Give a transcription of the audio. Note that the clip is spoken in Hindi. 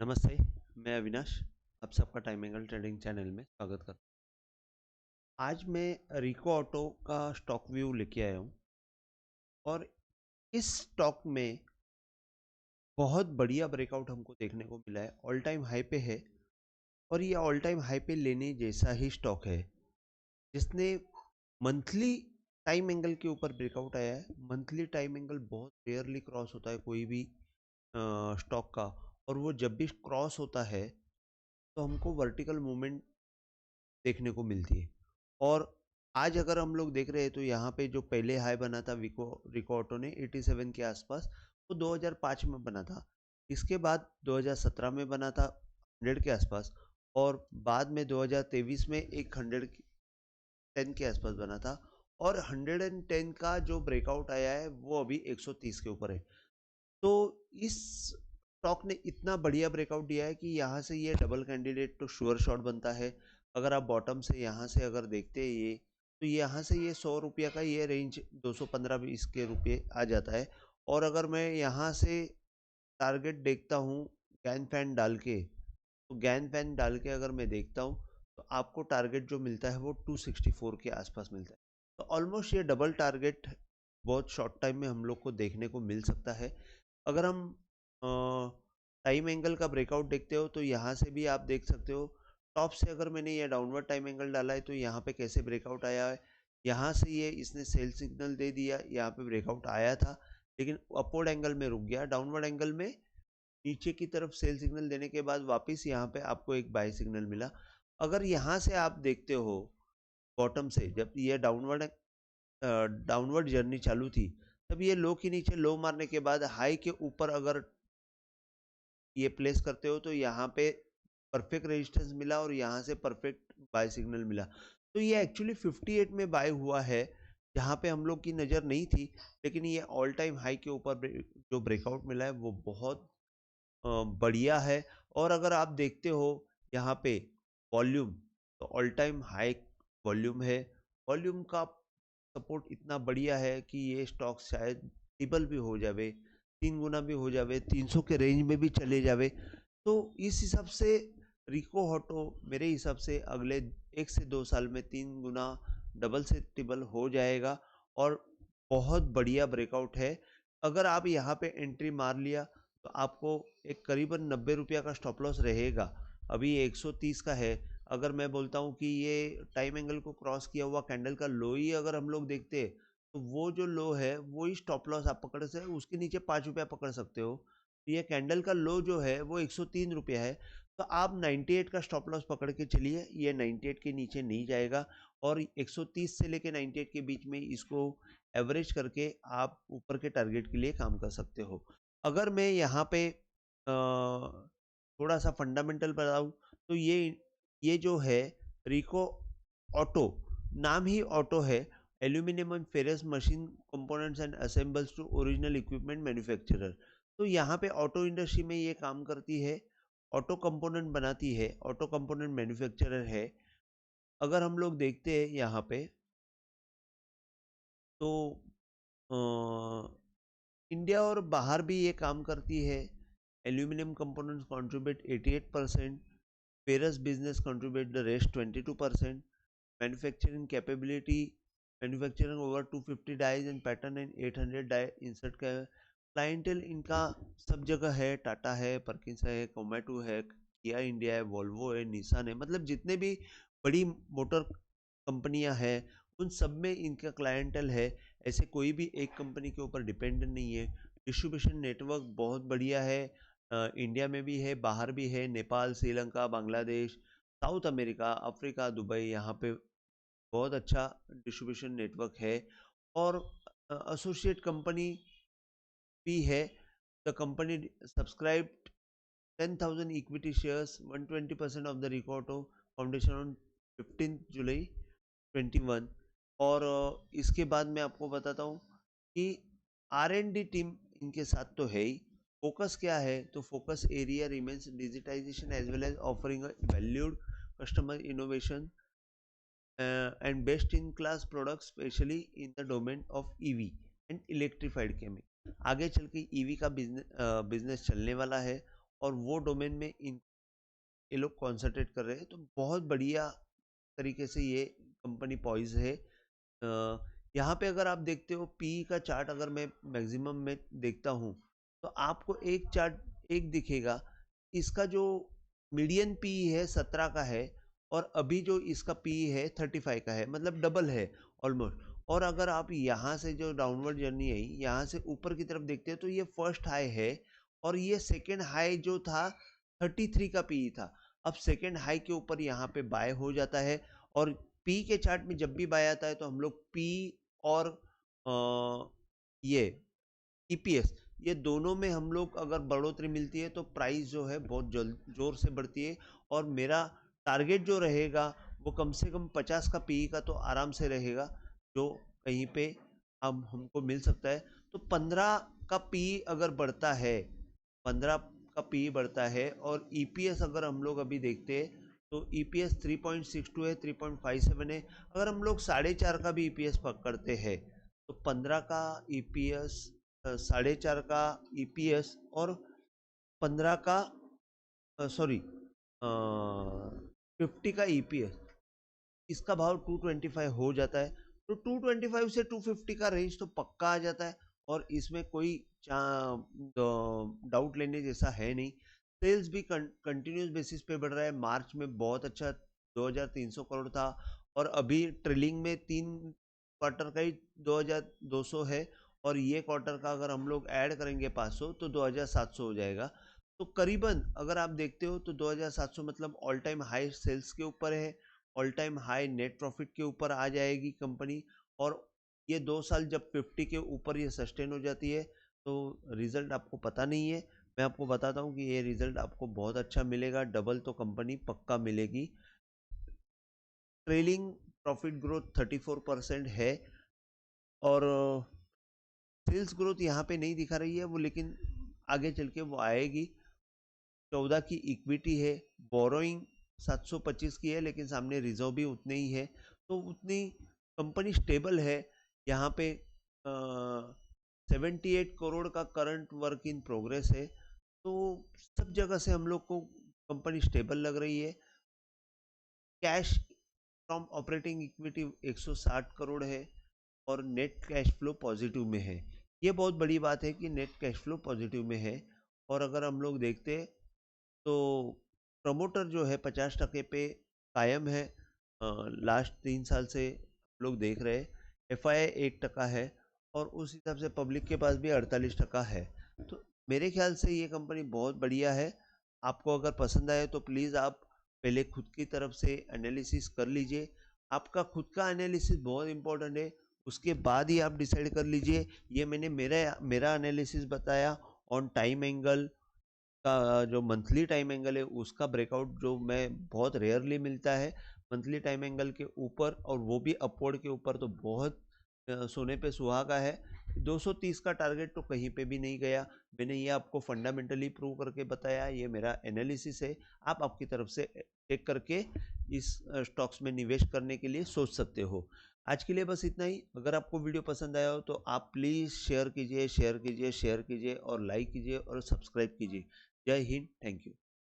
नमस्ते, मैं अविनाश, आप सबका टाइम एंगल ट्रेडिंग चैनल में स्वागत करता हूँ। आज मैं रिको ऑटो का स्टॉक व्यू लेके आया हूँ और इस स्टॉक में बहुत बढ़िया ब्रेकआउट हमको देखने को मिला है। ऑल टाइम हाई पे है और ये ऑल टाइम हाई पे लेने जैसा ही स्टॉक है जिसने मंथली टाइम एंगल के ऊपर ब्रेकआउट आया है। मंथली टाइम एंगल बहुत रेयरली क्रॉस होता है कोई भी स्टॉक का, और वो जब भी क्रॉस होता है तो हमको वर्टिकल मूवमेंट देखने को मिलती है। और आज अगर हम लोग देख रहे हैं तो यहाँ पे जो पहले हाई बना था रिको ऑटो ने 87 के आसपास, वो 2005 में बना था। इसके बाद 2017 में बना था 100 के आसपास, और बाद में 2023 में एक 110 के आसपास बना था। और 110 का जो ब्रेकआउट आया है वो अभी 130 के ऊपर है। तो इस स्टॉक ने इतना बढ़िया ब्रेकआउट दिया है कि यहाँ से ये डबल कैंडिडेट तो श्योर शॉट बनता है। अगर आप बॉटम से यहाँ से अगर देखते हैं ये, तो यहाँ से ये 100 रुपये का ये रेंज 215-20 के रुपये आ जाता है। और अगर मैं यहाँ से टारगेट देखता हूँ गैन फैन डाल के, तो गैन फैन डाल के अगर मैं देखता हूँ तो आपको टारगेट जो मिलता है वो 264 के आसपास मिलता है। तो ऑलमोस्ट ये डबल टारगेट बहुत शॉर्ट टाइम में हम लोग को देखने को मिल सकता है। अगर हम टाइम एंगल का ब्रेकआउट देखते हो तो यहाँ से भी आप देख सकते हो। टॉप से अगर मैंने ये डाउनवर्ड टाइम एंगल डाला है तो यहाँ पे कैसे ब्रेकआउट आया है। यहाँ से ये इसने सेल सिग्नल दे दिया, यहाँ पे ब्रेकआउट आया था लेकिन अपवर्ड एंगल में रुक गया। डाउनवर्ड एंगल में नीचे की तरफ सेल सिग्नल देने के बाद वापस यहाँ पे आपको एक बाय सिग्नल मिला। अगर यहाँ से आप देखते हो बॉटम से, जब ये डाउनवर्ड जर्नी चालू थी, तब ये लो के नीचे लो मारने के बाद हाई के ऊपर अगर ये प्लेस करते हो तो यहाँ पे परफेक्ट रेजिस्टेंस मिला और यहाँ से परफेक्ट बाय सिग्नल मिला। तो ये एक्चुअली 58 में बाय हुआ है जहाँ पे हम लोग की नज़र नहीं थी, लेकिन ये ऑल टाइम हाई के ऊपर जो ब्रेकआउट मिला है वो बहुत बढ़िया है। और अगर आप देखते हो यहाँ पे वॉल्यूम, तो ऑल टाइम हाई वॉल्यूम है। वॉल्यूम का सपोर्ट इतना बढ़िया है कि ये स्टॉक शायद ट्रिपल भी हो जावे, 3 गुना भी हो जावे, 300 के रेंज में भी चले जावे। तो इस हिसाब से रिको ऑटो मेरे हिसाब से अगले 1 से 2 साल में 3 गुना डबल से ट्रिपल हो जाएगा और बहुत बढ़िया ब्रेकआउट है। अगर आप यहाँ पे एंट्री मार लिया तो आपको एक करीबन 90 रुपया का स्टॉप लॉस रहेगा। अभी ये 130 का है। अगर मैं बोलता हूँ कि ये टाइम एंगल को क्रॉस किया हुआ कैंडल का लो ही अगर हम लोग देखते हैं, तो वो जो लो है वो ही स्टॉप लॉस आप पकड़ से उसके नीचे 5 रुपया पकड़ सकते हो। ये कैंडल का लो जो है वो 103 रुपया है। तो आप 98 का स्टॉप लॉस पकड़ के चलिए, ये 98 के नीचे नहीं जाएगा। और 130 से लेके 98 के बीच में इसको एवरेज करके आप ऊपर के टारगेट के लिए काम कर सकते हो। अगर मैं यहाँ पे थोड़ा सा फंडामेंटल बताऊँ तो ये जो है रिको ऑटो, नाम ही ऑटो है। Aluminium and ferrous machine components and assembles to original equipment manufacturer. तो यहाँ पे ऑटो इंडस्ट्री में ये काम करती है, ऑटो कंपोनेंट बनाती है, ऑटो कंपोनेंट मैन्युफैक्चरर है। अगर हम लोग देखते हैं यहाँ पे तो इंडिया और बाहर भी ये काम करती है। Aluminium components contribute 88%, ferrous business contribute the rest 22%, manufacturing capability manufacturing over 250 dies and pattern and 800 die insert का क्लाइंटेल इनका सब जगह है। टाटा है, परकिंस है, कोमेटो है, किया इंडिया है, वोल्वो है, निसान है, मतलब जितने भी बड़ी मोटर कंपनियां हैं उन सब में इनका क्लाइंटल है। ऐसे कोई भी एक कंपनी के ऊपर डिपेंडेंट नहीं है। डिस्ट्रीब्यूशन नेटवर्क बहुत बढ़िया है। इंडिया में भी है, बाहर भी है, Nepal, Sri Lanka, Bangladesh, south America, Africa, Dubai, यहाँ पे बहुत अच्छा डिस्ट्रीब्यूशन नेटवर्क है। और एसोसिएट कंपनी भी है। The company subscribe 10,000 equity shares 120% of the Ricardo foundation on 15 जुलाई 21। और इसके बाद मैं आपको बताता हूँ कि R&D टीम इनके साथ तो है ही। फोकस क्या है, तो focus area remains digitisation as well as offering valued customer innovation and best in class product specially in the domain of EV and electrified chemical. आगे चल के ईवी का बिजनेस चलने वाला है और वो डोमेन में ये लोग कॉन्सेंट्रेट कर रहे हैं। तो बहुत बढ़िया तरीके से ये कंपनी पॉइज है। यहाँ पे अगर आप देखते हो पी का चार्ट, अगर मैं मैक्सिमम में देखता हूँ तो आपको एक चार्ट एक दिखेगा, इसका जो मीडियन पी है 17 का है और अभी जो इसका पी है 35 का है, मतलब डबल है ऑलमोस्ट। और अगर आप यहाँ से जो डाउनवर्ड जर्नी है यहाँ से ऊपर की तरफ देखते हैं तो ये फर्स्ट हाई है और ये सेकेंड हाई जो था 33 का पी था। अब सेकेंड हाई के ऊपर यहाँ पे बाय हो जाता है और पी के चार्ट में जब भी बाय आता है तो हम लोग पी और ये ईपीएस ये दोनों में हम लोग अगर बढ़ोतरी मिलती है तो प्राइस जो है बहुत जोर से बढ़ती है। और मेरा टारगेट जो रहेगा वो कम से कम 50 का पी का तो आराम से रहेगा, जो कहीं पे अब हमको मिल सकता है। तो 15 का पी अगर बढ़ता है, 15 का पी बढ़ता है और ईपीएस अगर हम लोग अभी देखते हैं तो ईपीएस 3.62 है, 3.57 है। अगर हम लोग 4.5 का भी ईपीएस पकड़ते हैं तो 15 का ईपीएस, 4.5 का ईपीएस और 15 का 50 का ईपीएस, इसका भाव 225 हो जाता है। तो 225 से 250 का रेंज तो पक्का आ जाता है और इसमें कोई डाउट लेने जैसा है नहीं। सेल्स भी कंटिन्यूस बेसिस पे बढ़ रहा है। मार्च में बहुत अच्छा 2300 करोड़ था और अभी ट्रेलिंग में 3 क्वार्टर का ही 2200 है और ये क्वार्टर का अगर हम लोग ऐड करेंगे 500 तो 2700 हो जाएगा। तो करीबन अगर आप देखते हो तो 2700 मतलब ऑल टाइम हाई सेल्स के ऊपर है, all time high net profit के ऊपर आ जाएगी कंपनी। और ये 2 साल जब 50 के ऊपर ये सस्टेन हो जाती है तो रिजल्ट आपको पता नहीं है, मैं आपको बताता हूँ कि ये रिजल्ट आपको बहुत अच्छा मिलेगा, डबल तो कंपनी पक्का मिलेगी। ट्रेलिंग प्रॉफिट ग्रोथ 34% है और सेल्स ग्रोथ यहाँ पे नहीं दिखा रही है वो, लेकिन आगे चल के वो आएगी। 14 की इक्विटी है, बोरोइंग 725 की है लेकिन सामने रिजर्व भी उतने ही है, तो उतनी कंपनी स्टेबल है। यहाँ पे 78 करोड़ का करंट वर्क इन प्रोग्रेस है, तो सब जगह से हम लोग को कंपनी स्टेबल लग रही है। Cash from operating equity 160 crore है और नेट कैश फ्लो पॉजिटिव में है। ये बहुत बड़ी बात है कि नेट कैश फ्लो पॉजिटिव में है। और अगर हम लोग देखते हैं तो प्रमोटर जो है 50% पे कायम है, लास्ट 3 साल से लोग देख रहे हैं। एफआईआई 1% है और उस हिसाब से पब्लिक के पास भी 48% है। तो मेरे ख्याल से ये कंपनी बहुत बढ़िया है। आपको अगर पसंद आए तो प्लीज़ आप पहले खुद की तरफ से एनालिसिस कर लीजिए। आपका खुद का एनालिसिस बहुत इंपॉर्टेंट है, उसके बाद ही आप डिसाइड कर लीजिए। ये मैंने मेरा एनालिसिस बताया ऑन टाइम एंगल का, जो मंथली टाइम एंगल है उसका ब्रेकआउट जो मैं बहुत रेयरली मिलता है मंथली टाइम एंगल के ऊपर, और वो भी अपवर्ड के ऊपर, तो बहुत सोने पे सुहागा है। 230 का टारगेट तो कहीं पे भी नहीं गया। मैंने ये आपको फंडामेंटली प्रूव करके बताया, ये मेरा एनालिसिस है। आप आपकी तरफ से चेक करके इस स्टॉक्स में निवेश करने के लिए सोच सकते हो। आज के लिए बस इतना ही। अगर आपको वीडियो पसंद आया हो तो आप प्लीज़ शेयर कीजिए, शेयर कीजिए, शेयर कीजिए और लाइक कीजिए और सब्सक्राइब कीजिए। जय हिंद, थैंक यू।